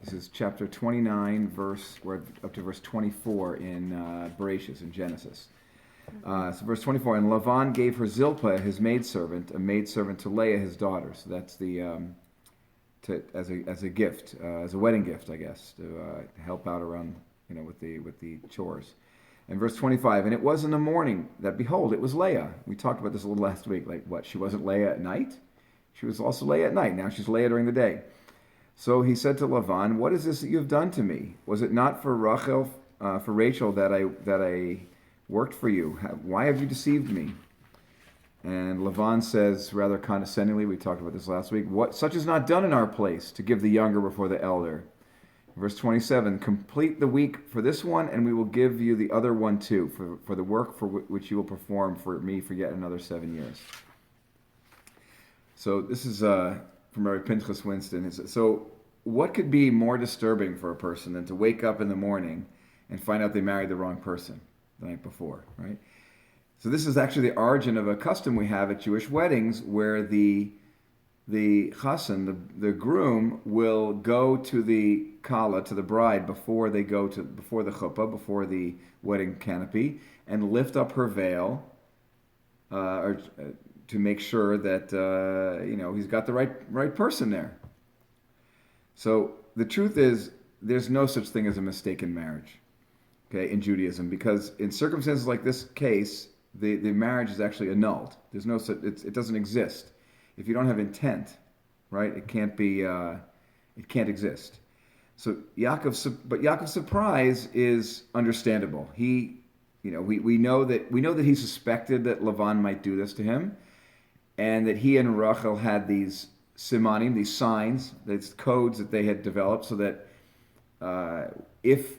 This is chapter 29, we're up to verse 24 in Bereshit, in Genesis. So verse 24, and Lavan gave her Zilpah, his maidservant, a maidservant to Leah, his daughter. So that's as a gift, as a wedding gift, I guess, to help out around, with the chores. And verse 25, and it was in the morning that, behold, it was Leah. We talked about this a little last week. Like, what, she wasn't Leah at night? She was also Leah at night. Now she's Leah during the day. So he said to Lavan, what is this that you have done to me? Was it not for Rachel that I worked for you? Why have you deceived me? And Lavan says, rather condescendingly, we talked about this last week, what such is not done in our place, to give the younger before the elder. Verse 27, complete the week for this one, and we will give you the other one too, for the work for which you will perform for me for yet another 7 years. So this is from Rabbi Pinchas Winston. So what could be more disturbing for a person than to wake up in the morning and find out they married the wrong person the night before, right? So this is actually the origin of a custom we have at Jewish weddings where the chassan, the groom, will go to the kala, to the bride, before the chuppah, before the wedding canopy, and lift up her veil, to make sure that he's got the right person there. So the truth is, there's no such thing as a mistaken marriage, okay, in Judaism, because in circumstances like this case, the marriage is actually annulled. There's no such, it doesn't exist. If you don't have intent, right, it can't exist. So Yaakov's surprise is understandable. We know that he suspected that Lavan might do this to him, and that he and Rachel had these simanim, these signs, these codes that they had developed, so that if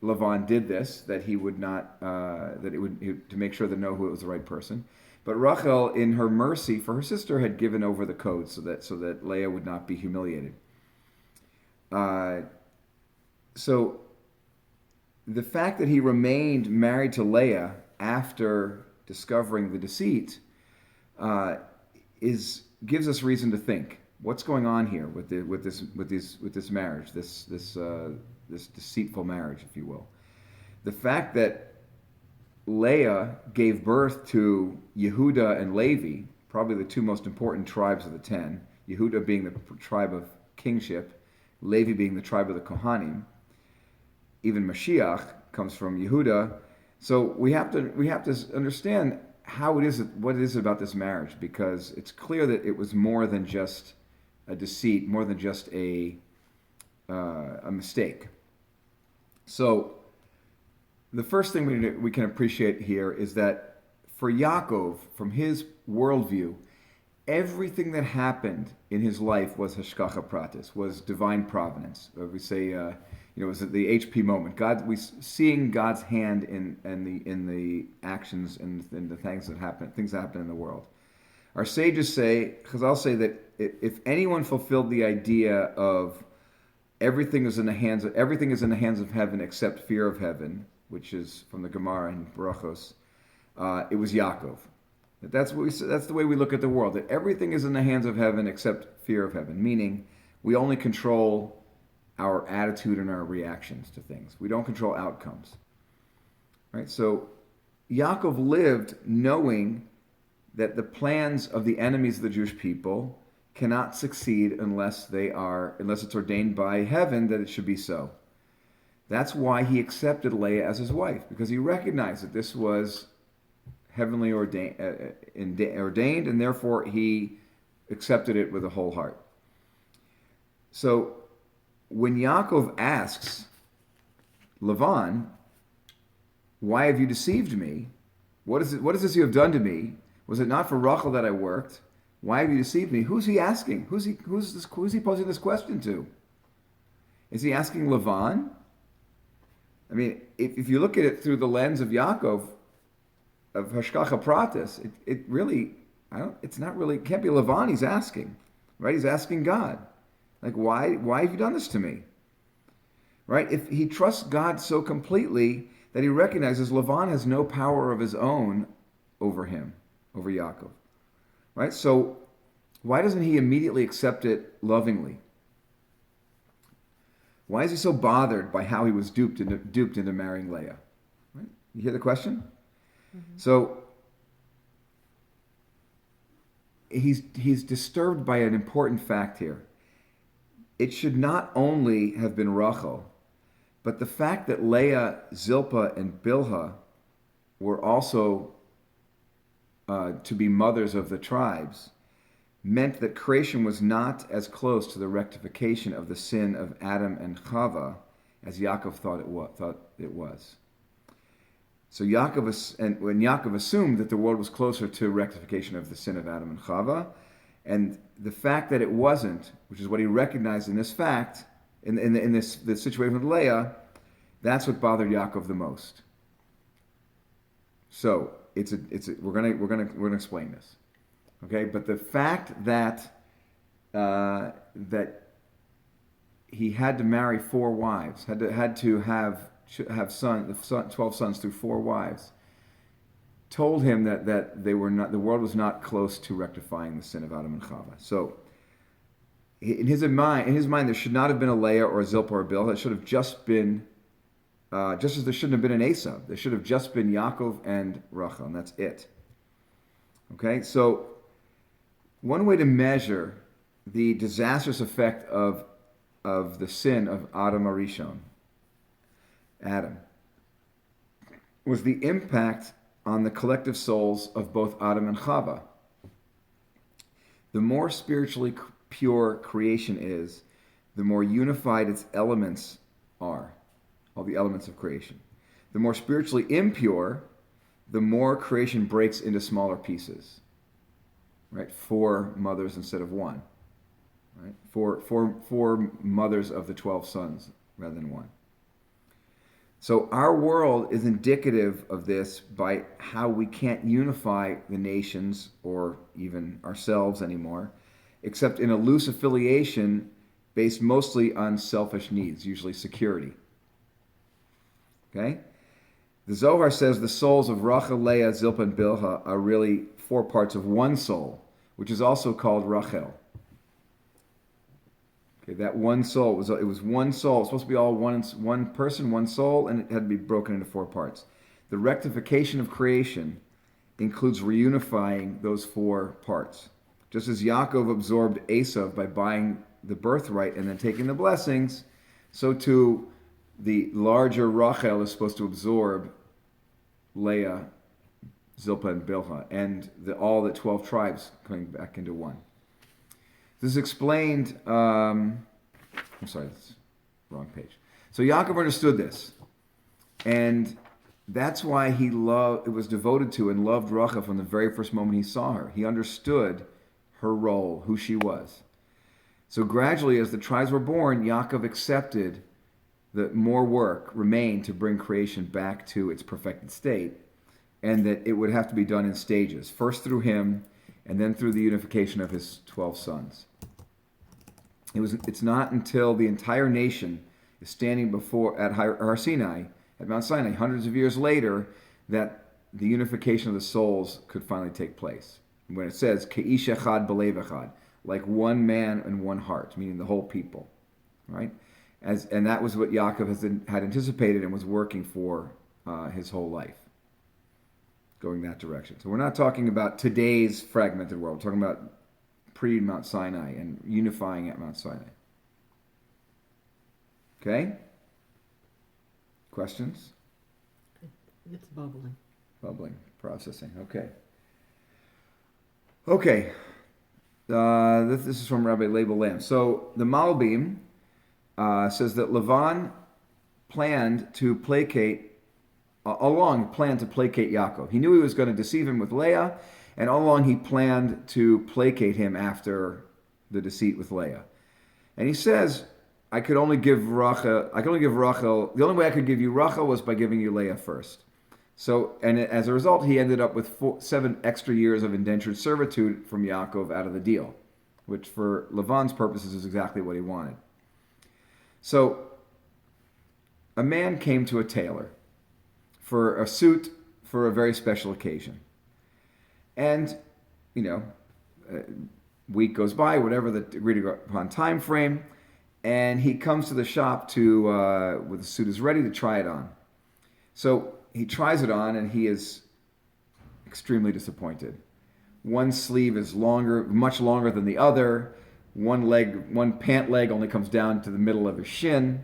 Lavan did this, that he would not, to make sure to know who it was the right person. But Rachel, in her mercy for her sister, had given over the code so that Leah would not be humiliated. So the fact that he remained married to Leah after discovering the deceit gives us reason to think, what's going on here with this marriage, this deceitful marriage, if you will. The fact that Leah gave birth to Yehuda and Levi, probably the two most important tribes of the 10, Yehuda being the tribe of kingship, Levi being the tribe of the Kohanim. Even Mashiach comes from Yehuda. So we have to understand what it is about this marriage, because it's clear that it was more than just a deceit, more than just a mistake. So the first thing we can appreciate here is that for Yaakov, from his worldview, everything that happened in his life was hashgacha pratis, was divine providence. We say, it was the HP moment. Seeing God's hand in the actions and the things that happen in the world. Our sages say, Chazal say that if anyone fulfilled the idea of everything is in the hands of heaven except fear of heaven, which is from the Gemara in Barachos, it was Yaakov. That's the way we look at the world. That everything is in the hands of heaven except fear of heaven, meaning we only control our attitude and our reactions to things. We don't control outcomes. Right? So Yaakov lived knowing that the plans of the enemies of the Jewish people cannot succeed unless it's ordained by heaven that it should be so. That's why he accepted Leah as his wife, because he recognized that this was heavenly ordained, and therefore he accepted it with a whole heart. So when Yaakov asks Lavan, why have you deceived me? What is this you have done to me? Was it not for Rachel that I worked? Why have you deceived me? Who's he asking? Who's he posing this question to? Is he asking Lavan? I mean, if you look at it through the lens of Yaakov, of hashgacha pratis, it can't be Lavan he's asking, right? He's asking God. Like, why have you done this to me? Right? If he trusts God so completely that he recognizes Lavan has no power of his own over him, over Yaakov. Right? So why doesn't he immediately accept it lovingly? Why is he so bothered by how he was duped into marrying Leah? Right? You hear the question? Mm-hmm. So he's disturbed by an important fact here. It should not only have been Rachel, but the fact that Leah, Zilpah, and Bilhah were also to be mothers of the tribes meant that creation was not as close to the rectification of the sin of Adam and Chava as Yaakov thought it was. So when Yaakov assumed that the world was closer to rectification of the sin of Adam and Chava, and the fact that it wasn't, which is what he recognized in this fact, in this situation with Leah, that's what bothered Yaakov the most. So we're gonna explain this, okay? But the fact that that he had to marry 4 wives, had to have 12 sons through 4 wives, told him that the world was not close to rectifying the sin of Adam and Chava. So in his mind, there should not have been a Leah or a Zilpah or a Bilhah. It should have just been, just as there shouldn't have been an Esav. There should have just been Yaakov and Rachel, and that's it. Okay, so one way to measure the disastrous effect of the sin of Adam Arishon, Adam, was the impact on the collective souls of both Adam and Chava. The more spiritually pure creation is, the more unified its elements are, all the elements of creation. The more spiritually impure, the more creation breaks into smaller pieces. Right? 4 mothers instead of 1. Right? Four mothers of the 12 sons rather than 1. So our world is indicative of this by how we can't unify the nations or even ourselves anymore, except in a loose affiliation based mostly on selfish needs, usually security. Okay? The Zohar says the souls of Rachel, Leah, Zilpah, and Bilhah are really 4 parts of one soul, which is also called Rachel. Okay, that one soul, it was one soul. It's supposed to be all one person, one soul, and it had to be broken into 4 parts. The rectification of creation includes reunifying those 4 parts. Just as Yaakov absorbed Esav by buying the birthright and then taking the blessings, so too the larger Rachel is supposed to absorb Leah, Zilpah, and Bilhah, and all the 12 tribes coming back into one. This is explained, I'm sorry, that's the wrong page. So Yaakov understood this, and that's why he was devoted to and loved Rachel from the very first moment he saw her. He understood her role, who she was. So gradually, as the tribes were born, Yaakov accepted that more work remained to bring creation back to its perfected state, and that it would have to be done in stages, first through him, and then through the unification of his 12 sons. It's not until the entire nation is standing at Har Sinai, at Mount Sinai, hundreds of years later, that the unification of the souls could finally take place. When it says, Ke'ish echad b'lev echad, like one man and one heart, meaning the whole people, right? And that was what Yaakov had anticipated and was working for his whole life, going that direction. So we're not talking about today's fragmented world. We're talking about pre-Mount Sinai and unifying at Mount Sinai. Okay? Questions? It's bubbling. Bubbling, processing. Okay. Okay. This is from Rabbi Label Lamb. So the Malbim says that Lavan planned to placate Yaakov. He knew he was going to deceive him with Leah, and all along he planned to placate him after the deceit with Leah. And he says, I could only give Rachel, the only way I could give you Rachel was by giving you Leah first. So, and as a result, he ended up with 7 extra years of indentured servitude from Yaakov out of the deal, which for Lavan's purposes is exactly what he wanted. So, a man came to a tailor for a suit for a very special occasion. And, a week goes by, whatever the agreed upon time frame, and he comes to the shop to with the suit is ready to try it on. So he tries it on, and he is extremely disappointed. One sleeve is much longer than the other. One pant leg only comes down to the middle of his shin,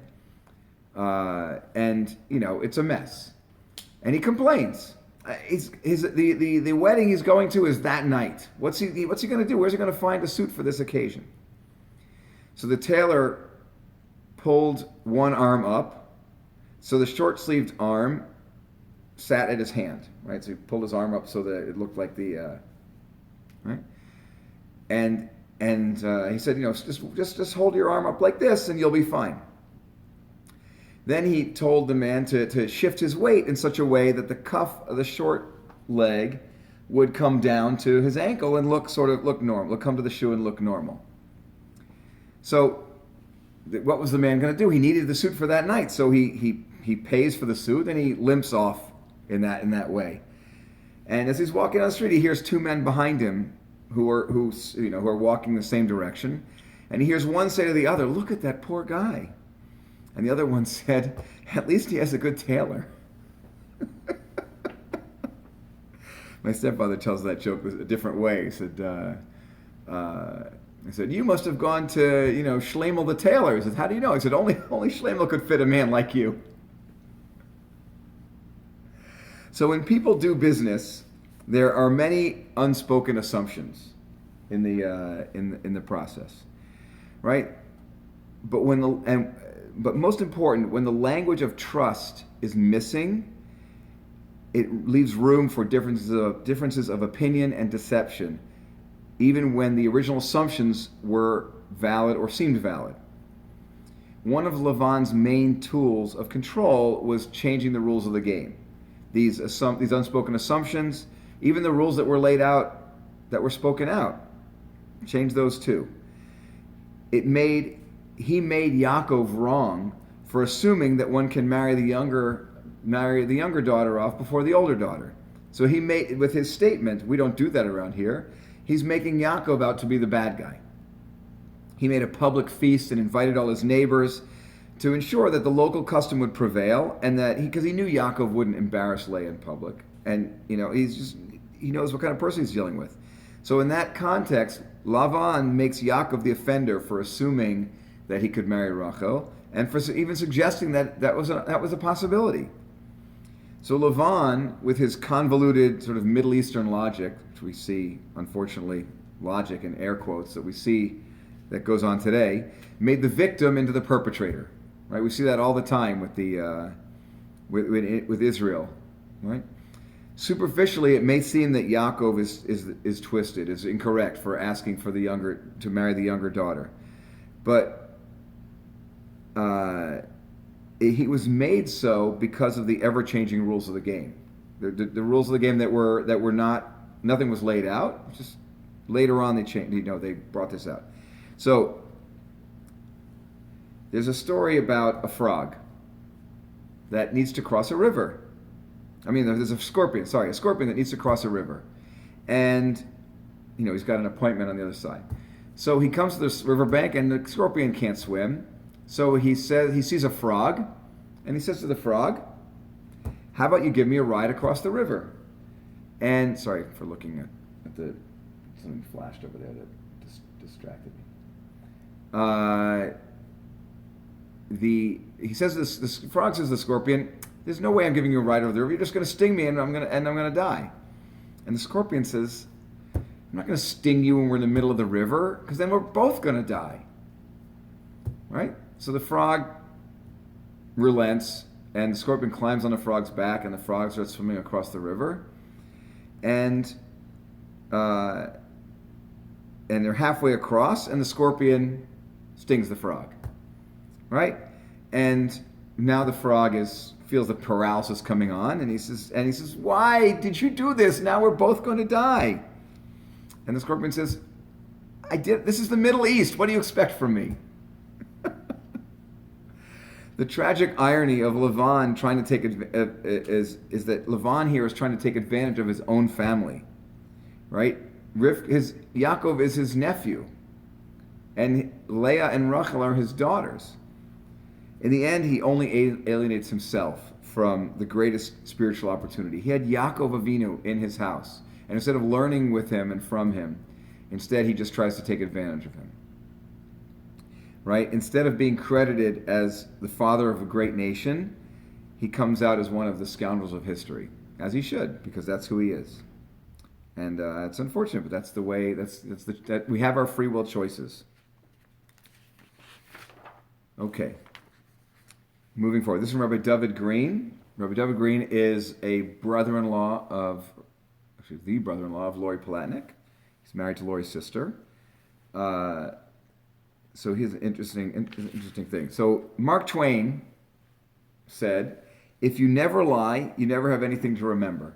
and it's a mess. And he complains. The wedding he's going to is that night. What's he going to do? Where's he going to find a suit for this occasion? So the tailor pulled one arm up, so the short-sleeved arm sat at his hand, right? So he pulled his arm up so that it looked like the right, and he said, just hold your arm up like this, and you'll be fine. Then he told the man to shift his weight in such a way that the cuff of the short leg would come down to his ankle and look normal. Come to the shoe and look normal. So, what was the man going to do? He needed the suit for that night, so he pays for the suit and he limps off in that way. And as he's walking down the street, he hears two men behind him who are walking the same direction, and he hears one say to the other, "Look at that poor guy." And the other one said, "At least he has a good tailor." My stepfather tells that joke a different way. He said, "You must have gone to, Shlomo the tailor." He said, "How do you know?" He said, only Shlomo could fit a man like you." So when people do business, there are many unspoken assumptions in the process, right? But but most important, when the language of trust is missing, it leaves room for differences of opinion and deception, even when the original assumptions were valid or seemed valid. One of Lavan's main tools of control was changing the rules of the game. These unspoken assumptions, even the rules that were laid out, that were spoken out, change those too. He made Yaakov wrong for assuming that one can marry the younger daughter off before the older daughter. So he made, with his statement, "We don't do that around here," he's making Yaakov out to be the bad guy. He made a public feast and invited all his neighbors to ensure that the local custom would prevail, and because he knew Yaakov wouldn't embarrass Leah in public, and he knows what kind of person he's dealing with. So in that context, Lavan makes Yaakov the offender for assuming that he could marry Rachel, and for even suggesting that was a possibility. So Lavan, with his convoluted sort of Middle Eastern logic, which we see, unfortunately, logic in air quotes that we see that goes on today, made the victim into the perpetrator. Right? We see that all the time with with Israel. Right? Superficially, it may seem that Yaakov is twisted, is incorrect for asking for to marry the younger daughter, but he was made so because of the ever-changing rules of the game. The rules of the game that were nothing was laid out. Just later on they changed. They brought this out. So there's a story about a frog that needs to cross a river. There's a scorpion that needs to cross a river. And, he's got an appointment on the other side. So he comes to this riverbank, and the scorpion can't swim. So he sees a frog, and he says to the frog, "How about you give me a ride across the river?" And, sorry for looking at something flashed over there that distracted me. He says this frog says to the scorpion, "There's no way I'm giving you a ride over the river. You're just going to sting me, and I'm going to die." And the scorpion says, "I'm not going to sting you when we're in the middle of the river, because then we're both going to die." Right? So the frog relents, and the scorpion climbs on the frog's back, and the frog starts swimming across the river, and they're halfway across, and the scorpion stings the frog. Right? And now the frog feels the paralysis coming on, and he says, "Why did you do this? Now we're both going to die." And the scorpion says, "This is the Middle East. What do you expect from me?" The tragic irony of Lavan trying to take is that Lavan here is trying to take advantage of his own family, right? Yaakov is his nephew, and Leah and Rachel are his daughters. In the end, he only alienates himself from the greatest spiritual opportunity. He had Yaakov Avinu in his house, and instead of learning with him and from him, instead he just tries to take advantage of him. Right? Instead of being credited as the father of a great nation, he comes out as one of the scoundrels of history, as he should, because that's who he is. And it's unfortunate, but that's the way. That we have our free will choices. Okay. Moving forward, this is from Rabbi David Green. Rabbi David Green is a brother-in-law of, actually the brother-in-law of Lori Palatnik. He's married to Lori's sister. So here's an interesting thing. So Mark Twain said, "If you never lie, you never have anything to remember."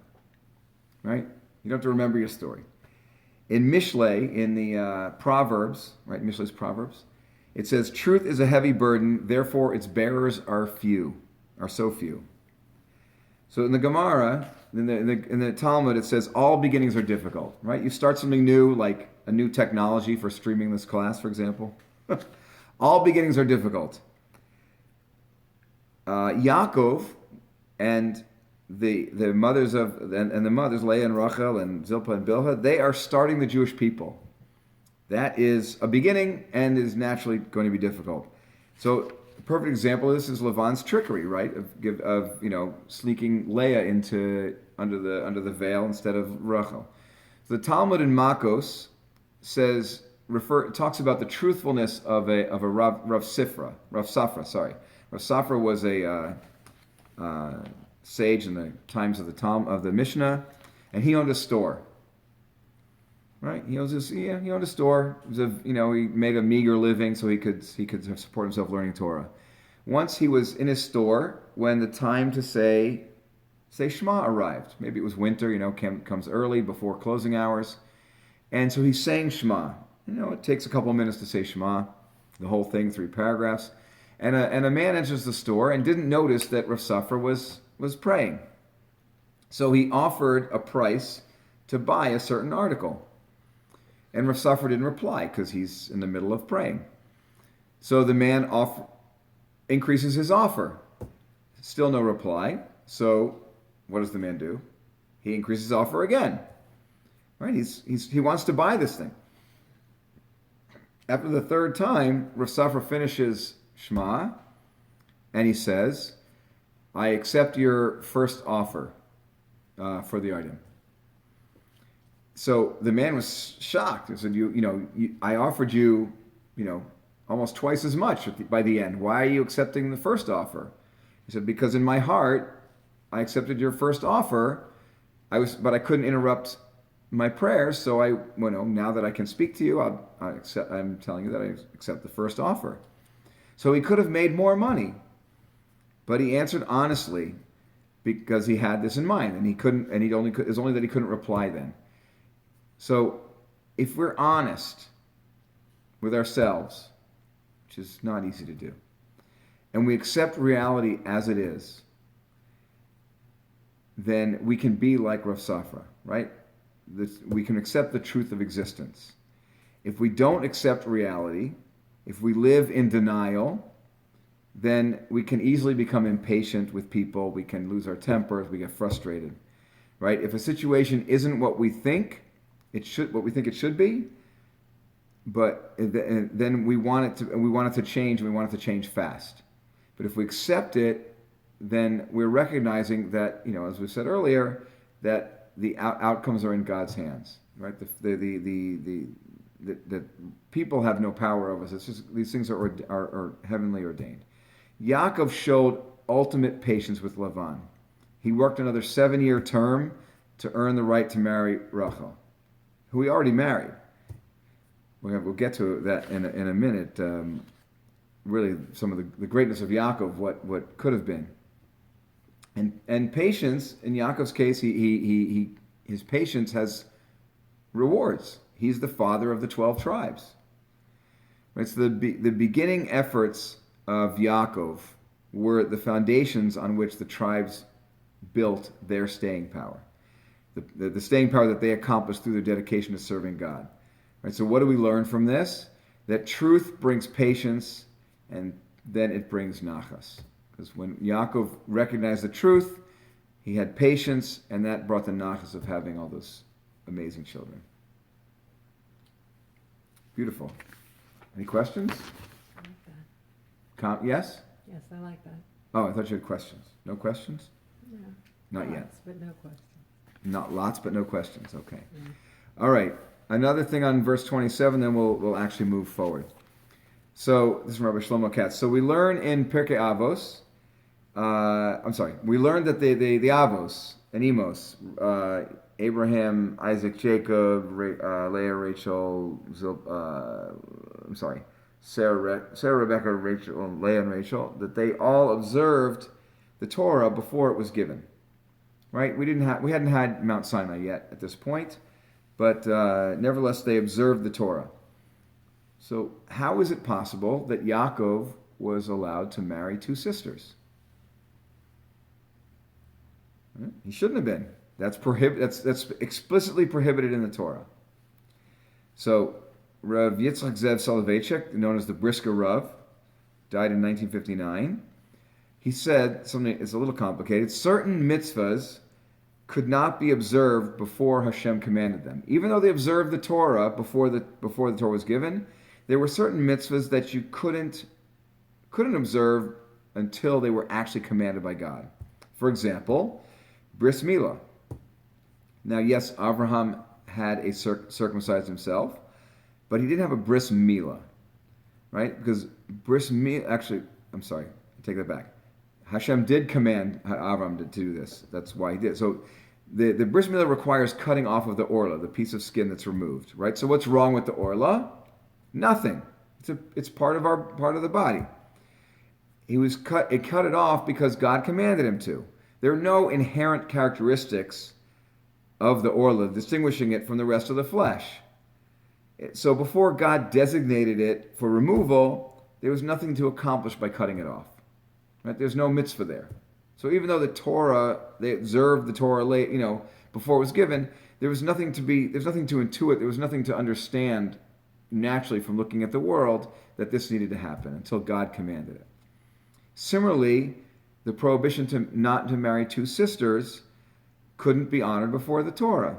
Right? You don't have to remember your story. In Mishlei, in the Proverbs, right? Mishlei's Proverbs, it says, "Truth is a heavy burden, therefore its bearers are so few." So in the Gemara, in the Talmud, it says all beginnings are difficult. Right? You start something new, like a new technology for streaming this class, for example. All beginnings are difficult. Yaakov and the mothers the mothers Leah and Rachel and Zilpah and Bilhah, they are starting the Jewish people. That is a beginning and is naturally going to be difficult. So a perfect example of this is Lavan's trickery, right? Of sneaking Leah into under the veil instead of Rachel. So the Talmud in Makos talks about the truthfulness of a Rav Safra. Rav Safra was a sage in the times of the Mishnah, and he owned a store. Right? He owned a store. It was he made a meager living so he could support himself learning Torah. Once he was in his store when the time to say Shema arrived. Maybe it was winter. Comes early before closing hours, and so he's saying Shema. It takes a couple of minutes to say Shema, the whole thing, 3 paragraphs. And a man enters the store and didn't notice that Rav Safra was praying. So he offered a price to buy a certain article. And Rav Safra didn't reply because he's in the middle of praying. So the man increases his offer. Still no reply. So what does the man do? He increases his offer again. Right? He wants to buy this thing. After the 3rd time, Rav Safra finishes Shema, and he says, "I accept your first offer for the item." So the man was shocked. He said, I offered you, almost twice as much by the end. Why are you accepting the first offer? He said, "Because in my heart, I accepted your first offer, but I couldn't interrupt my prayers, so now that I can speak to you, I'm telling you that I accept the first offer." So he could have made more money, but he answered honestly because he had this in mind, and he couldn't, and it was only that he couldn't reply then. So if we're honest with ourselves, which is not easy to do, and we accept reality as it is, then we can be like Rav Safra, right? We can accept the truth of existence. If we don't accept reality, if we live in denial, then we can easily become impatient with people. We can lose our tempers. We get frustrated, right? If a situation isn't what we think it should be, but then we want it to change, and we want it to change fast. But if we accept it, then we're recognizing that, as we said earlier, that the outcomes are in God's hands, right? The people have no power over us. It's just these things are heavenly ordained. Yaakov showed ultimate patience with Lavan. He worked another 7-year term to earn the right to marry Rachel, who he already married. We'll get to that in a minute. Really, some of the greatness of Yaakov, what could have been. And patience, in Yaakov's case, his patience has rewards. He's the father of the 12 tribes. Right? So the beginning efforts of Yaakov were the foundations on which the tribes built their staying power. The staying power that they accomplished through their dedication to serving God. Right? So what do we learn from this? that truth brings patience, and then it brings nachas. Because when Yaakov recognized the truth, he had patience, and that brought the nachas of having all those amazing children. Beautiful. Any questions? I like that. Yes? Yes, I like that. Oh, I thought you had questions. No questions? Yeah. Not yet. Lots, but no questions. Not lots, but no questions. Okay. Yeah. All right. Another thing on verse 27, then we'll actually move forward. So, this is from Rabbi Shlomo Katz. So we learn in Pirkei Avos, we learned that the Avos and Emos, Abraham, Isaac, Jacob, Leah, Rachel, Sarah, Rebecca, Rachel, Leah, and Rachel, that they all observed the Torah before it was given. Right? We hadn't had Mount Sinai yet at this point, but nevertheless they observed the Torah. So how is it possible that Yaakov was allowed to marry two sisters? He shouldn't have been. That's explicitly prohibited in the Torah. So Rav Yitzchak Zev Soloveitchik, known as the Brisker Rav, died in 1959. He said something. It's a little complicated. Certain mitzvahs could not be observed before Hashem commanded them, even though they observed the Torah before the Torah was given. There were certain mitzvahs that you couldn't observe until they were actually commanded by God. For example, bris milah. Now, yes, Abraham had circumcised himself, but he didn't have a bris milah, right? Because bris milah, actually, I'm sorry, I take that back. Hashem did command Abraham to do this. That's why he did. So the bris milah requires cutting off of the orla, the piece of skin that's removed, right? So what's wrong with the orla? Nothing. It's part of the body. He cut it off because God commanded him to. There are no inherent characteristics of the orla distinguishing it from the rest of the flesh. So before God designated it for removal, there was nothing to accomplish by cutting it off. Right? There's no mitzvah there. So even though they observed the Torah late, before it was given, there's nothing to intuit, there was nothing to understand naturally from looking at the world that this needed to happen until God commanded it. Similarly, the prohibition not to marry two sisters couldn't be honored before the Torah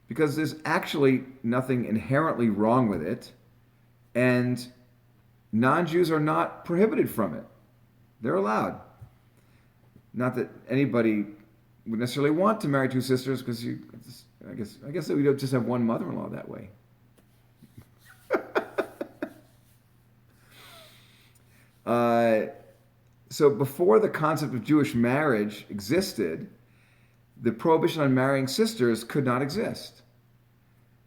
because there's actually nothing inherently wrong with it, and non-Jews are not prohibited from it. They're allowed. Not that anybody would necessarily want to marry two sisters, because I guess that we don't just have one mother-in-law that way. So before the concept of Jewish marriage existed, the prohibition on marrying sisters could not exist.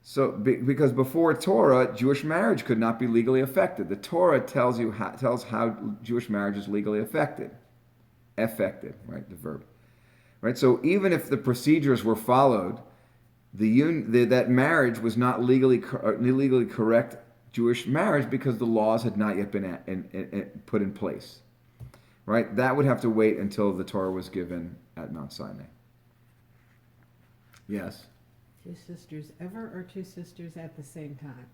So because before Torah, Jewish marriage could not be legally affected. The Torah tells how Jewish marriage is legally affected, right? The verb, right? So even if the procedures were followed, that marriage was not legally correct Jewish marriage because the laws had not yet been put in place, right? That would have to wait until the Torah was given at Mount Sinai. Yes. Two sisters ever, or two sisters at the same time?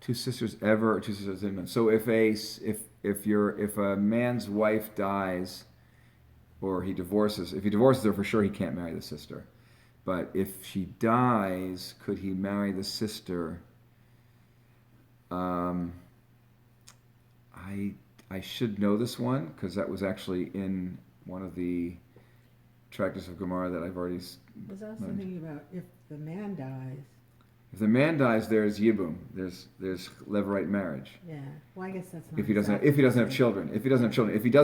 Two sisters ever, or two sisters at the same time. So if a man's wife dies, or he divorces, if he divorces her, for sure he can't marry the sister. But if she dies, could he marry the sister? I should know this one because that was actually in one of the tractates of Gemara that I've already. I was also thinking about if the man dies. If the man dies, there's yibum. There's levirate marriage. Yeah. Well, I guess that's not. If he doesn't have children. If he does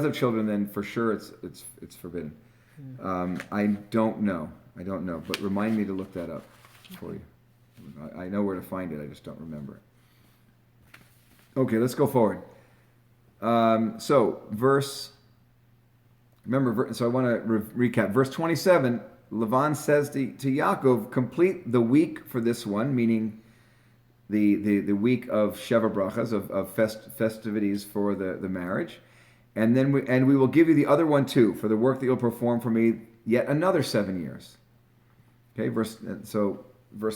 have children, then for sure it's forbidden. I don't know. But remind me to look that up for you. I know where to find it. I just don't remember it. Okay, let's go forward. So I want to recap. Verse 27, Lavan says to Yaakov, complete the week for this one, meaning the week of Sheva Brachas, of festivities for the marriage. And then we will give you the other one too, for the work that you'll perform for me yet another 7 years. Okay, verse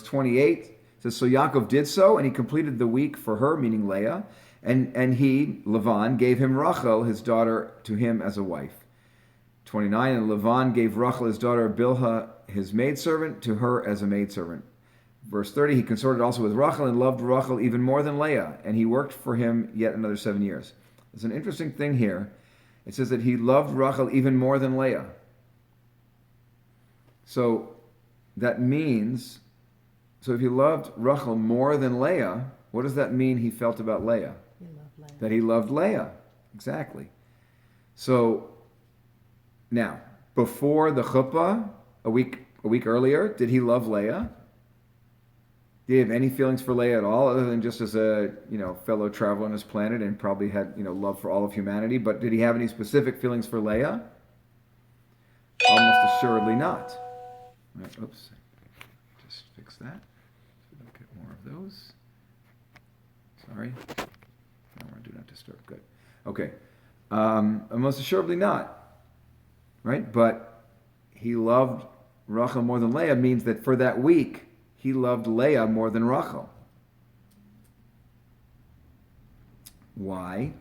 28, It says, so Yaakov did so, and he completed the week for her, meaning Leah, and he, Lavan, gave him Rachel, his daughter, to him as a wife. 29, and Lavan gave Rachel, his daughter, Bilhah, his maidservant, to her as a maidservant. Verse 30, he consorted also with Rachel and loved Rachel even more than Leah, and he worked for him yet another 7 years. There's an interesting thing here. It says that he loved Rachel even more than Leah. So that means, so if he loved Rachel more than Leah, what does that mean he felt about Leah? He loved Leah. That he loved Leah. Exactly. So now, before the chuppah, a week earlier, did he love Leah? Did he have any feelings for Leah at all, other than just as a fellow traveler on this planet, and probably had love for all of humanity? But did he have any specific feelings for Leah? Almost assuredly not. All right, oops, just fix that. So don't get more of those. Sorry. No, we're on Do Not Disturb. Good. Okay. Almost assuredly not. Right? But he loved Rachel more than Leah means that for that week, he loved Leah more than Rachel. Why?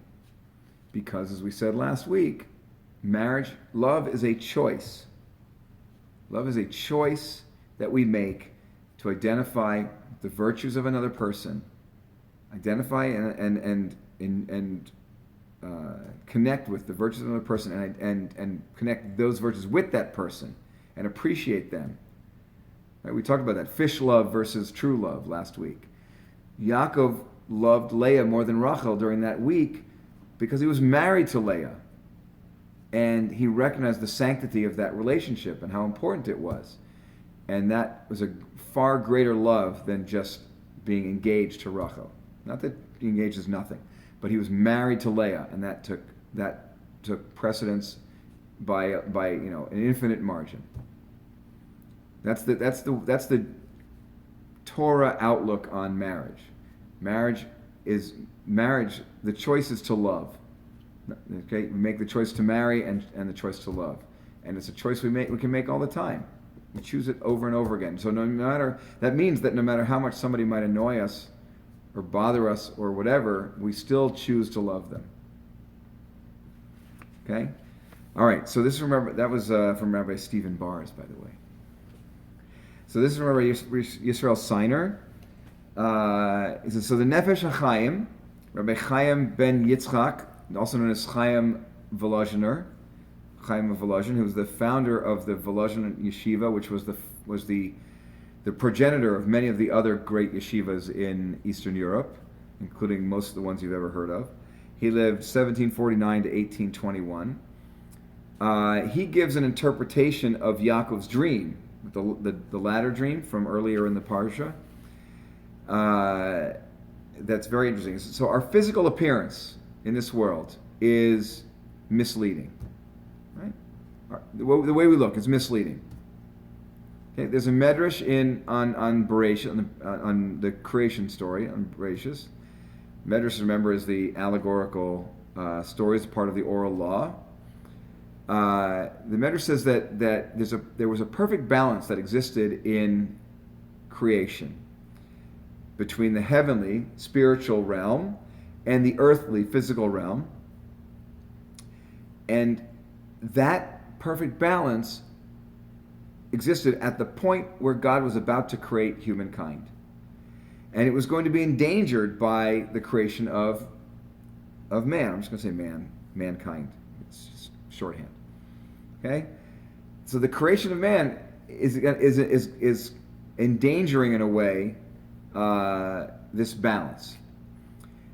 Because, as we said last week, love is a choice. Love is a choice that we make to identify the virtues of another person, identify and connect with the virtues of another person, and connect those virtues with that person and appreciate them. Right? We talked about that fish love versus true love last week. Yaakov loved Leah more than Rachel during that week because he was married to Leah, and he recognized the sanctity of that relationship and how important it was. And that was a far greater love than just being engaged to Rachel. Not that being engaged is nothing, but he was married to Leah, and that took precedence by an infinite margin. That's the Torah outlook on marriage. Marriage. The choice is to love. Okay, we make the choice to marry and the choice to love, and it's a choice we can make all the time. We choose it over and over again. So that means that no matter how much somebody might annoy us or bother us or whatever, we still choose to love them. Okay, all right. So this is that was from Rabbi Stephen Bars, by the way. So this is from Rabbi Yisrael Seiner. He says, so the Nefesh HaChaim, Rabbi Chaim ben Yitzchak, also known as Chaim Volozhiner, Chaim of Volozhin, who was the founder of the Volozhin Yeshiva, which was the progenitor of many of the other great yeshivas in Eastern Europe, including most of the ones you've ever heard of. He lived 1749 to 1821. He gives an interpretation of Yaakov's dream, the latter dream from earlier in the Parsha. That's very interesting. So our physical appearance in this world is misleading, right? The way we look is misleading. Okay, there's a medrash on Bereshit, on the creation story on Bereshit. Medrash, remember, is the allegorical stories, part of the oral law. The Medrash says that there was a perfect balance that existed in creation between the heavenly spiritual realm and the earthly physical realm, and that perfect balance existed at the point where God was about to create humankind, and it was going to be endangered by the creation of man. I'm just going to say mankind. It's just shorthand. Okay, so the creation of man is endangering in a way this balance.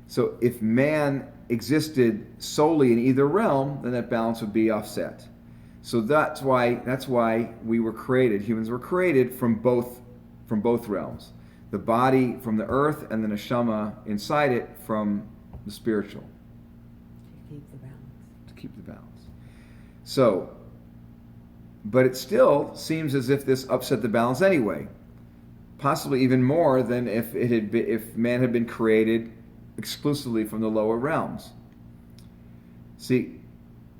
So if man existed solely in either realm, then that balance would be offset. So that's why we were created. Humans were created from both realms. The body from the earth, and the neshama inside it from the spiritual. To keep the balance. To keep the balance. So, but it still seems as if this upset the balance anyway. Possibly even more than if man had been created exclusively from the lower realms. See,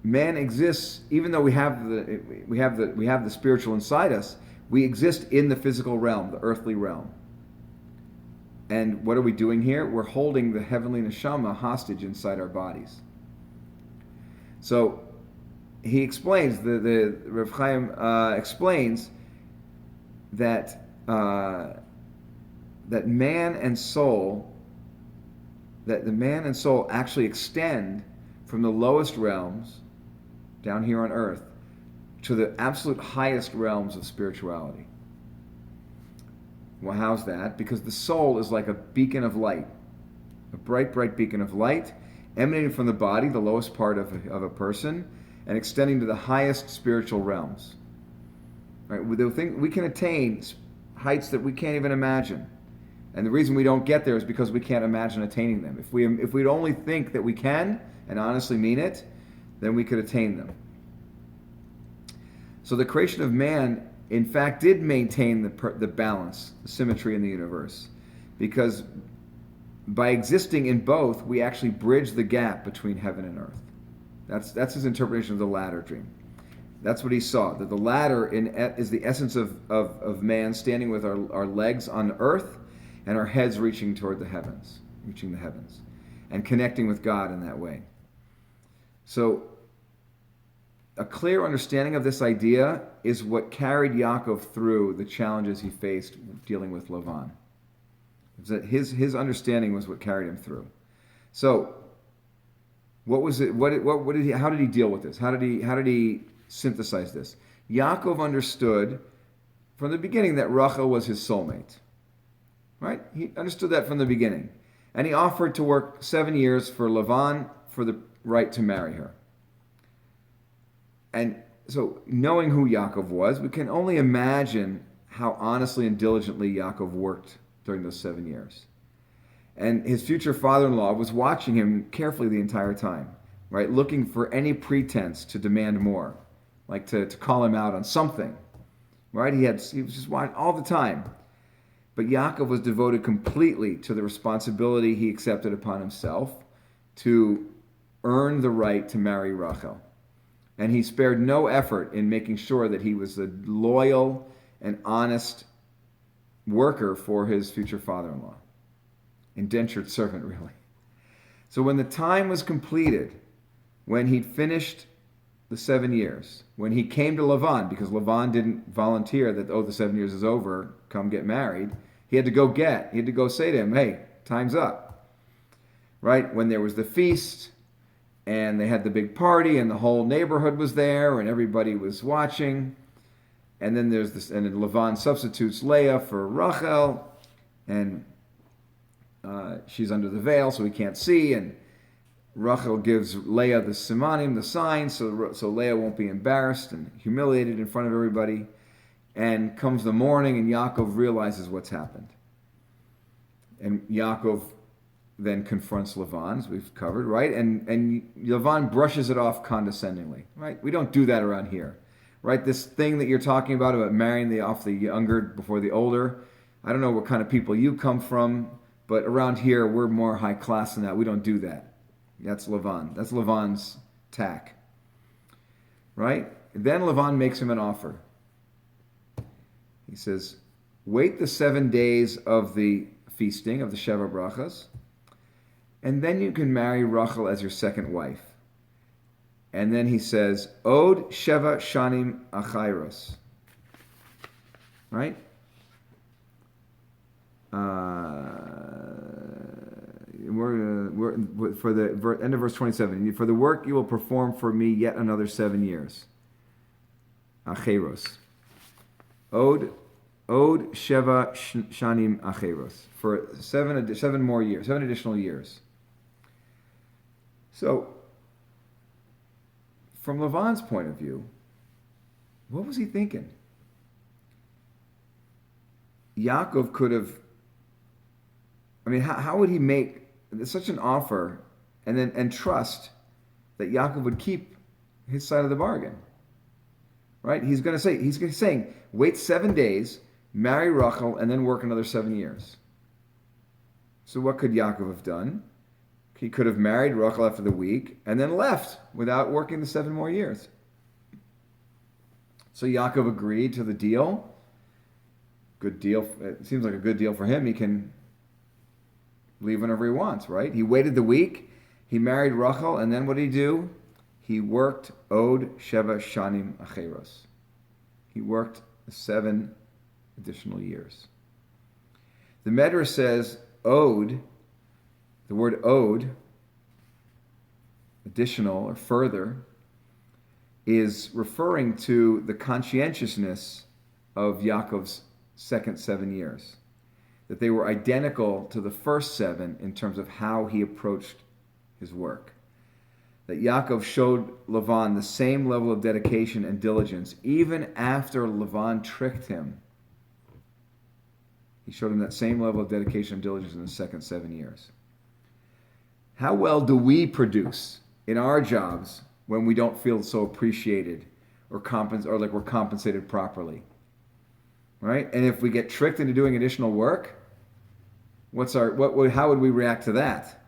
man exists even though we have the spiritual inside us. We exist in the physical realm, the earthly realm. And what are we doing here? We're holding the heavenly neshama hostage inside our bodies. So he explains, the Rav Chaim explains that that man and soul, that the man and soul actually extend from the lowest realms down here on earth to the absolute highest realms of spirituality. Well, how's that? Because the soul is like a beacon of light, a bright, bright beacon of light, emanating from the body, the lowest part of a person, and extending to the highest spiritual realms. Right? We can attain heights that we can't even imagine. And the reason we don't get there is because we can't imagine attaining them. If we'd only think that we can, and honestly mean it, then we could attain them. So the creation of man, in fact, did maintain the balance, the symmetry in the universe. Because by existing in both, we actually bridge the gap between heaven and earth. That's his interpretation of the ladder dream. That's what he saw, that the ladder is the essence of man standing with our legs on earth and our heads reaching toward the heavens, and connecting with God in that way. So a clear understanding of this idea is what carried Yaakov through the challenges he faced dealing with Lavan. That his understanding was what carried him through. So, what was it? How did he deal with this? How did he synthesize this? Yaakov understood from the beginning that Rachel was his soulmate. Right? He understood that from the beginning, and he offered to work 7 years for Lavan for the right to marry her. And so, knowing who Yaakov was, we can only imagine how honestly and diligently Yaakov worked during those 7 years. And his future father-in-law was watching him carefully the entire time, right? Looking for any pretense to demand more, like to call him out on something, right? He was just watching all the time. But Yaakov was devoted completely to the responsibility he accepted upon himself to earn the right to marry Rachel. And he spared no effort in making sure that he was a loyal and honest worker for his future father-in-law. Indentured servant, really. So when the time was completed, when he'd finished the 7 years, when he came to Lavan, because Lavan didn't volunteer that, the 7 years is over, come get married, he had to go say to him, hey, time's up. Right? When there was the feast, and they had the big party, and the whole neighborhood was there, and everybody was watching, and then there's this, and then Lavan substitutes Leah for Rachel, and she's under the veil, so he can't see, and Rachel gives Leah the simanim, the sign, so Leah won't be embarrassed and humiliated in front of everybody. And comes the morning, and Yaakov realizes what's happened. And Yaakov then confronts Lavan, as we've covered, right? And Lavan brushes it off condescendingly, right? We don't do that around here, right? This thing that you're talking about marrying off the younger before the older, I don't know what kind of people you come from, but around here, we're more high class than that. We don't do that. That's Lavan. That's Lavan's tack, right? Then Lavan makes him an offer. He says, wait the 7 days of the feasting, of the Sheva Brachas, and then you can marry Rachel as your second wife. And then he says, Od Sheva Shanim Achairos. Right? For the end of verse 27. For the work you will perform for me yet another 7 years. Achairos. Od Sheva Shanim Acheros, for 7 more years, 7 additional years. So, from Lavan's point of view, what was he thinking? Yaakov could have, how would he make such an offer and trust that Yaakov would keep his side of the bargain? Right? He's saying, wait 7 days, marry Rachel, and then work another 7 years. So what could Yaakov have done? He could have married Rachel after the week and then left without working the 7 more years. So Yaakov agreed to the deal. Good deal. It seems like a good deal for him. He can leave whenever he wants, right? He waited the week, he married Rachel, and then what did he do? He worked Od Sheva Shanim Acheros. He worked 7 additional years. The Medrash says Od, the word Od, additional or further, is referring to the conscientiousness of Yaakov's second 7 years. That they were identical to the first 7 in terms of how he approached his work. That Yaakov showed Lavan the same level of dedication and diligence even after Lavan tricked him. He showed him that same level of dedication and diligence in the second 7 years. How well do we produce in our jobs when we don't feel so appreciated or like we're compensated properly? Right? And if we get tricked into doing additional work, how would we react to that?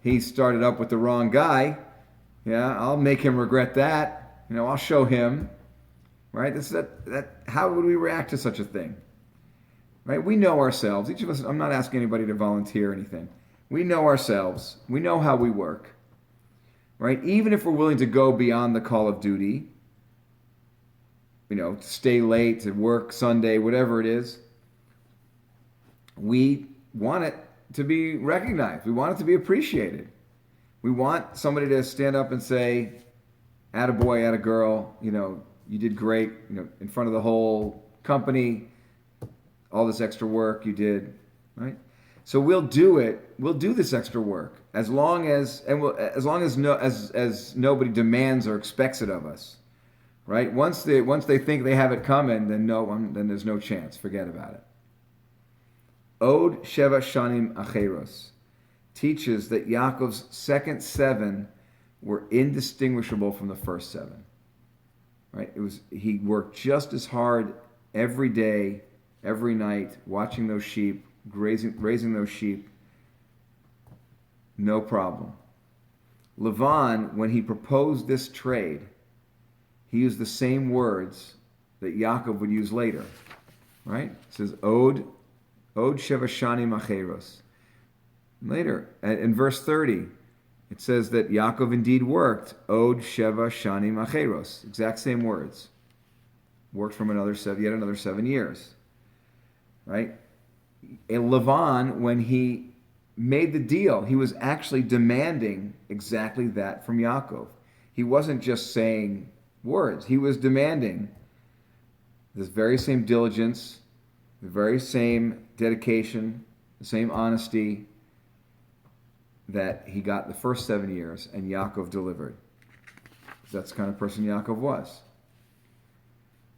He started up with the wrong guy. Yeah, I'll make him regret that. I'll show him. Right? How would we react to such a thing? Right? We know ourselves. Each of us, I'm not asking anybody to volunteer anything. We know ourselves. We know how we work. Right? Even if we're willing to go beyond the call of duty, to stay late, to work Sunday, whatever it is, we want it to be recognized. We want it to be appreciated. We want somebody to stand up and say, attaboy, attagirl, you did great, in front of the whole company, all this extra work you did, right? So we'll do it. We'll do this extra work as long as nobody demands or expects it of us, right? Once they think they have it coming, then there's no chance. Forget about it. Od Sheva Shanim Acheros teaches that Yaakov's second 7 were indistinguishable from the first 7. Right? He worked just as hard every day, every night, watching those sheep, raising those sheep, no problem. Lavan, when he proposed this trade, he used the same words that Yaakov would use later. Right? It says Od Sheva Shanim Acheros. Later, in verse 30, it says that Yaakov indeed worked Od Sheva Shanim Acheros. Exact same words. Worked from yet another 7 years. Right? And Lavan, when he made the deal, he was actually demanding exactly that from Yaakov. He wasn't just saying words. He was demanding this very same diligence, the very same dedication, the same honesty that he got the first 7 years, and Yaakov delivered. That's the kind of person Yaakov was.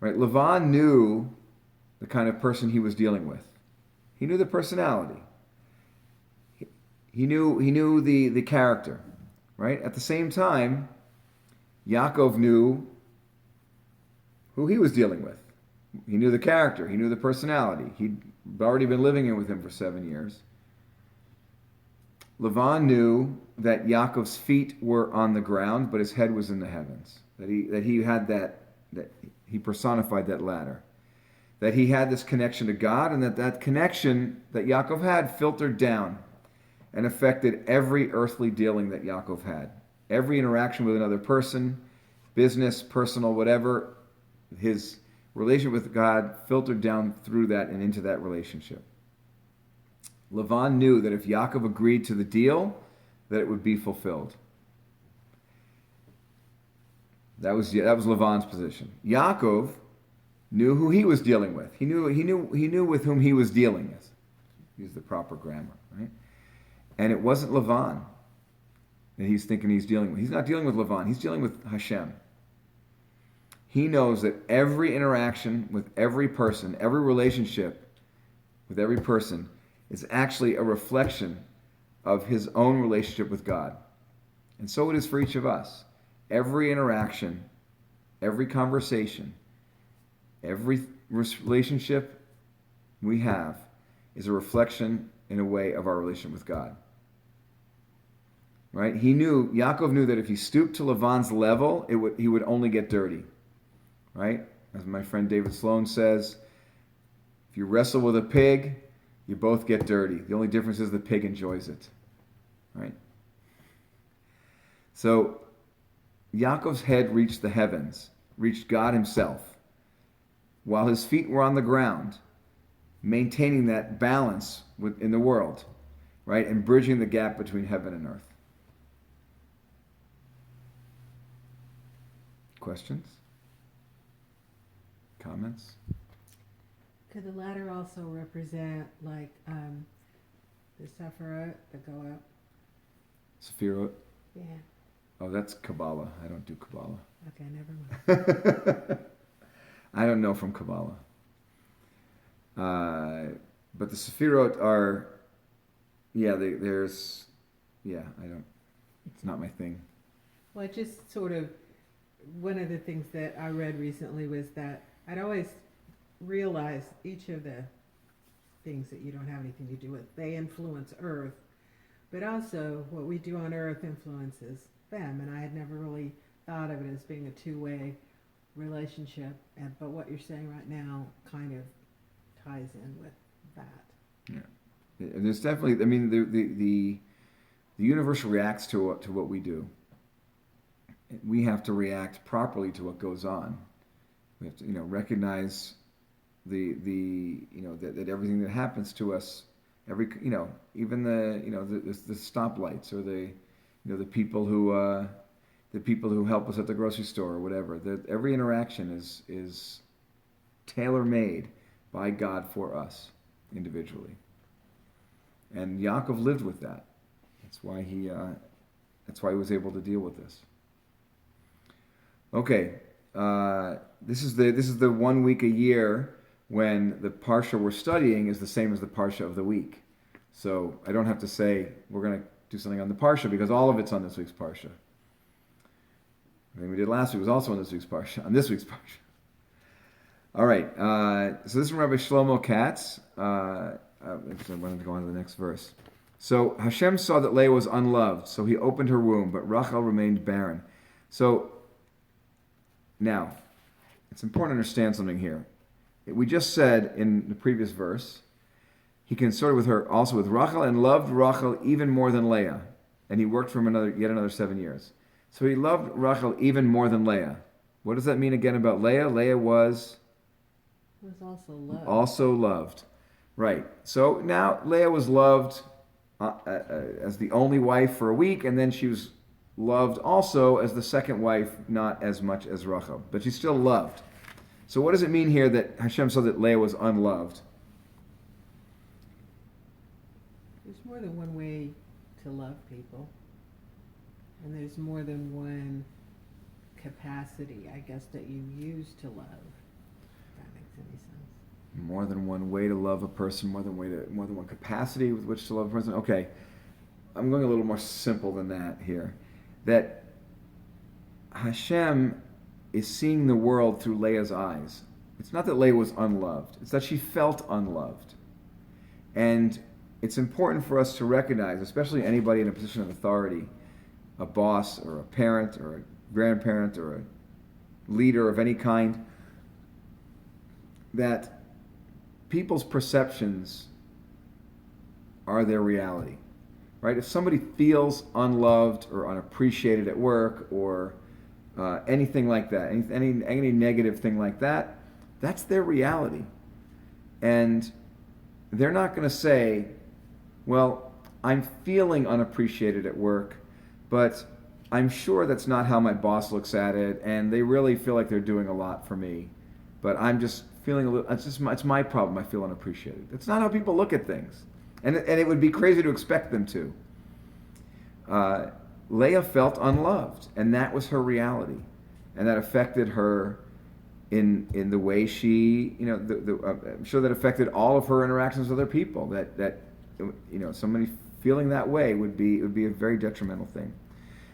Right? Lavan knew the kind of person he was dealing with. He knew the personality. He knew the character. Right? At the same time, Yaakov knew who he was dealing with. He knew the character. He knew the personality. He'd already been living with him for 7 years. Lavan knew that Yaakov's feet were on the ground, but his head was in the heavens. That he personified that ladder. That he had this connection to God, and that connection that Yaakov had filtered down and affected every earthly dealing that Yaakov had. Every interaction with another person, business, personal, whatever, his relationship with God filtered down through that and into that relationship. Lavan knew that if Yaakov agreed to the deal, that it would be fulfilled. That was Lavan's position. Yaakov knew who he was dealing with. He knew with whom he was dealing with. Use the proper grammar, right? And it wasn't Lavan that he's thinking he's dealing with. He's not dealing with Lavan. He's dealing with Hashem. He knows that every interaction with every person, every relationship with every person is actually a reflection of his own relationship with God. And so it is for each of us. Every interaction, every conversation, every relationship we have is a reflection, in a way, of our relationship with God. Right? Yaakov knew that if he stooped to Lavan's level, he would only get dirty. Right? As my friend David Sloan says, if you wrestle with a pig, You both get dirty. The only difference is the pig enjoys it. Right? So Yaakov's head reached the heavens, reached God himself, while his feet were on the ground, maintaining that balance in the world, right? And bridging the gap between heaven and earth. Questions? Comments? Could the ladder also represent like the Sephiroth that go up? Sephirot? Yeah. Oh, that's Kabbalah. I don't do Kabbalah. Okay, never mind. I don't know from Kabbalah. But the Sephirot are, I don't, it's not my thing. Well, it just sort of, one of the things that I read recently was that I'd always realized each of the things that you don't have anything to do with, they influence Earth, but also what we do on Earth influences them, and I had never really thought of it as being a two-way relationship, but what you're saying right now kind of ties in with that. Yeah, and there's definitely. I mean, the universe reacts to what we do. We have to react properly to what goes on. We have to, recognize that everything that happens to us, even the stoplights or the people who help us at the grocery store or whatever. Every interaction is tailor-made by God for us individually. And Yaakov lived with that. That's why he was able to deal with this. Okay, this is the 1 week a year when the parsha we're studying is the same as the parsha of the week. So I don't have to say we're going to do something on the parsha because all of it's on this week's parsha. Everything we did last week was also on this week's parsha. All right. So this is from Rabbi Shlomo Katz. I wanted to go on to the next verse. So Hashem saw that Leah was unloved, so he opened her womb, but Rachel remained barren. So now, it's important to understand something here. We just said in the previous verse, he consorted with her also with Rachel and loved Rachel even more than Leah, and he worked for him yet another 7 years. So he loved Rachel even more than Leah. What does that mean again about Leah? Leah was also loved. Right. So now Leah was loved as the only wife for a week, and then she was loved also as the second wife, not as much as Rachel, but she's still loved. So what does it mean here that Hashem saw that Leah was unloved? There's more than one way to love people, and there's more than one capacity, I guess, that you use to love. If that makes any sense. More than one way to love a person, more than one capacity with which to love a person. Okay, I'm going a little more simple than that here. That Hashem is seeing the world through Leah's eyes. It's not that Leah was unloved. It's that she felt unloved. And it's important for us to recognize, especially anybody in a position of authority, a boss or a parent or a grandparent or a leader of any kind, that people's perceptions are their reality. Right? If somebody feels unloved or unappreciated at work or anything like that, any negative thing like that, that's their reality. And they're not going to say, well, I'm feeling unappreciated at work, but I'm sure that's not how my boss looks at it, and they really feel like they're doing a lot for me, but I'm just feeling a little, it's my problem, I feel unappreciated. That's not how people look at things. And it would be crazy to expect them to. Leah felt unloved, and that was her reality, and that affected her in the way she, I'm sure that affected all of her interactions with other people. That somebody feeling that way would be a very detrimental thing.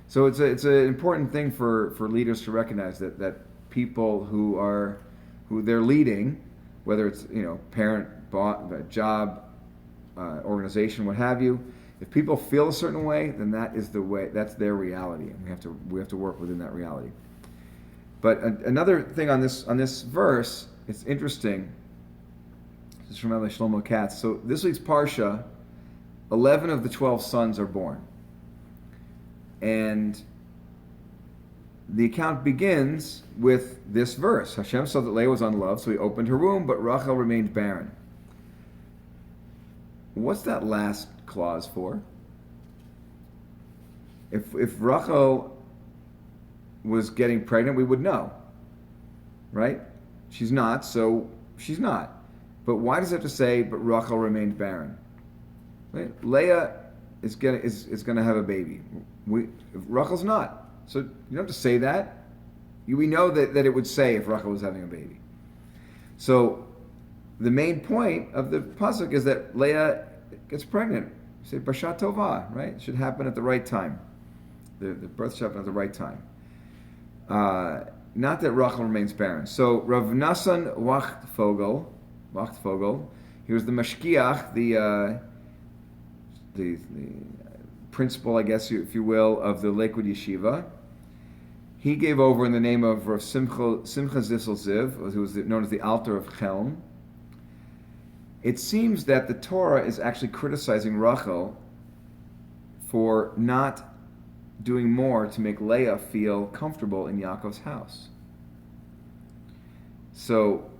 So it's an important thing for leaders to recognize that people who they're leading, whether it's parent, job, organization, what have you. If people feel a certain way, then that's their reality, and we have to work within that reality. But another thing on this verse, it's interesting. This is from Rabbi Shlomo Katz. So this week's Parsha, 11 of the 12 sons are born. And the account begins with this verse. Hashem saw that Leah was unloved, so he opened her womb, but Rachel remained barren. What's that last clause for? If Rachel was getting pregnant, we would know, right? She's not, so she's not. But why does it have to say, but Rachel remained barren? Right? Leah is gonna have a baby. Rachel's not. So you don't have to say that. We know that it would say if Rachel was having a baby. So the main point of the pasuk is that Leah gets pregnant. You say Parshat Tovah, right? It should happen at the right time. The birth should happen at the right time. Not that Rachel remains barren. So Rav Nassan Wachtfogel, he was the mashkiach, the principal, I guess, if you will, of the Lakewood Yeshiva. He gave over in the name of Rav Simcha Zissel Ziv, who was known as the Alter of Chelm. It seems that the Torah is actually criticizing Rachel for not doing more to make Leah feel comfortable in Yaakov's house. So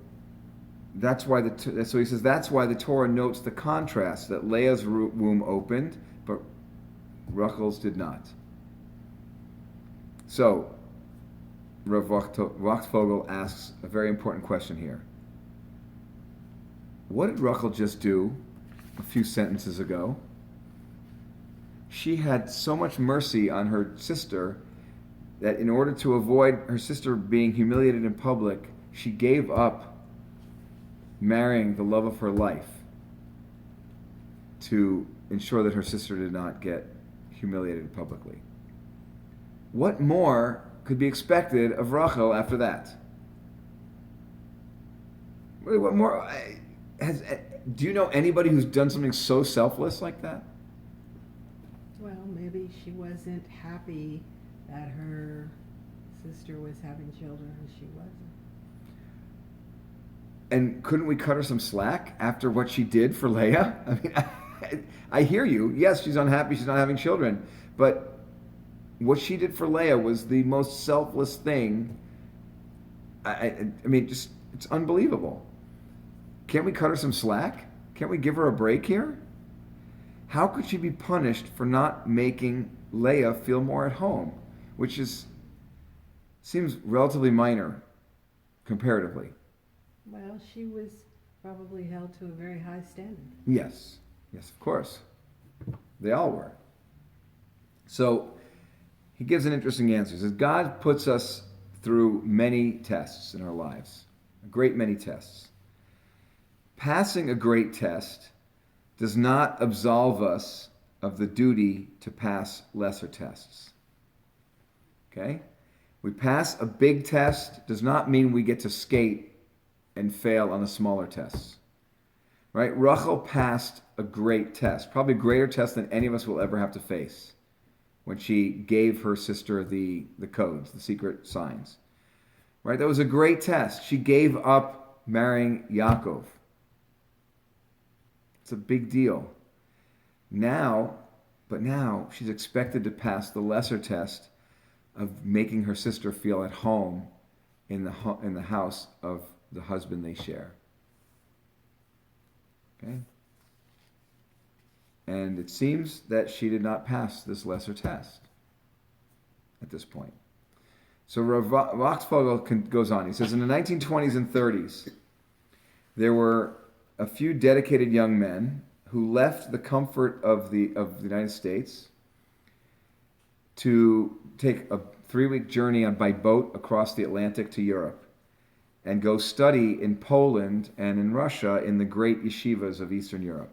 that's why so he says that's why the Torah notes the contrast, that Leah's womb opened, but Rachel's did not. So Rav Wachtfogel asks a very important question here. What did Rachel just do a few sentences ago? She had so much mercy on her sister that in order to avoid her sister being humiliated in public, she gave up marrying the love of her life to ensure that her sister did not get humiliated publicly. What more could be expected of Rachel after that? What more? Do you know anybody who's done something so selfless like that? Well, maybe she wasn't happy that her sister was having children and she wasn't. And couldn't we cut her some slack after what she did for Leah? I mean, I hear you. Yes, she's unhappy she's not having children. But what she did for Leah was the most selfless thing. I mean, just it's unbelievable. Can't we cut her some slack? Can't we give her a break here? How could she be punished for not making Leah feel more at home? Which seems relatively minor, comparatively. Well, she was probably held to a very high standard. Yes, of course. They all were. So he gives an interesting answer. He says, God puts us through many tests in our lives, a great many tests. Passing a great test does not absolve us of the duty to pass lesser tests. Okay? We pass a big test does not mean we get to skate and fail on the smaller tests. Right? Rachel passed a great test, probably a greater test than any of us will ever have to face, when she gave her sister the codes, the secret signs. Right? That was a great test. She gave up marrying Yaakov. It's a big deal. Now she's expected to pass the lesser test of making her sister feel at home in the house of the husband they share. Okay? And it seems that she did not pass this lesser test at this point. So Rav Wachtfogel goes on. He says, in the 1920s and 30s, there were a few dedicated young men who left the comfort of the United States to take a 3-week journey by boat across the Atlantic to Europe and go study in Poland and in Russia in the great yeshivas of Eastern Europe.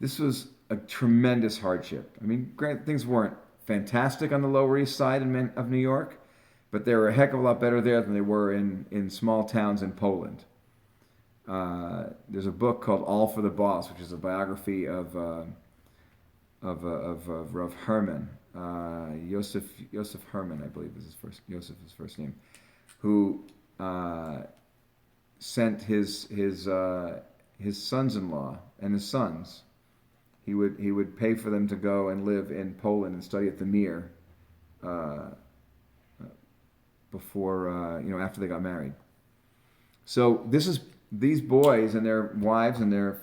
This was a tremendous hardship. I mean, granted, things weren't fantastic on the Lower East Side of New York, but they were a heck of a lot better there than they were in small towns in Poland. There's a book called All for the Boss, which is a biography of Rav Herman, Yosef Herman, I believe is his first name, who sent his sons-in-law and his sons. He would pay for them to go and live in Poland and study at the Mir before after they got married. So these boys and their wives and their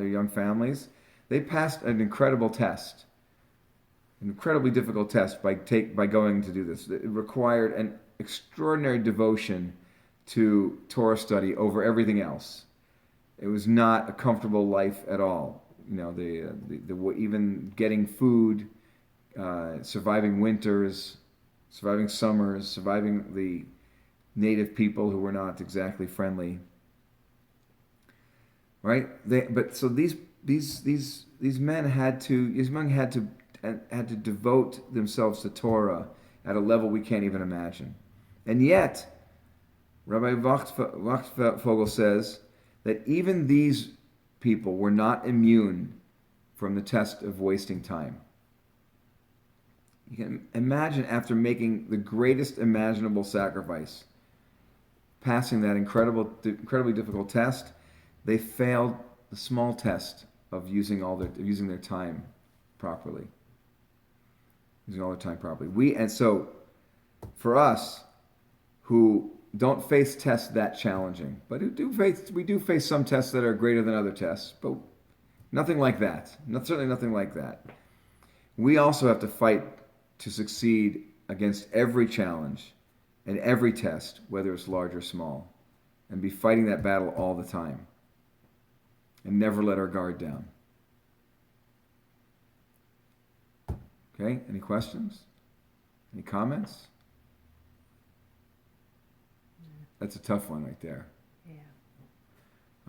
young families. They passed an incredible test, an incredibly difficult test by going to do this. It required an extraordinary devotion to Torah study over everything else. It was not a comfortable life at all. The even getting food, surviving winters, surviving summers, surviving the native people who were not exactly friendly. Right? These men had to devote themselves to Torah at a level we can't even imagine. And yet, Rabbi Wachtfogel says that even these people were not immune from the test of wasting time. You can imagine, after making the greatest imaginable sacrifice, passing that incredibly difficult test, they failed the small test of using their time properly. Using all their time properly. So for us who don't face tests that challenging, but we do face some tests that are greater than other tests, but nothing like that. Certainly nothing like that. We also have to fight to succeed against every challenge and every test, whether it's large or small, and be fighting that battle all the time, and never let our guard down. Okay, any questions? Any comments? That's a tough one right there. Yeah.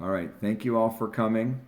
All right, thank you all for coming.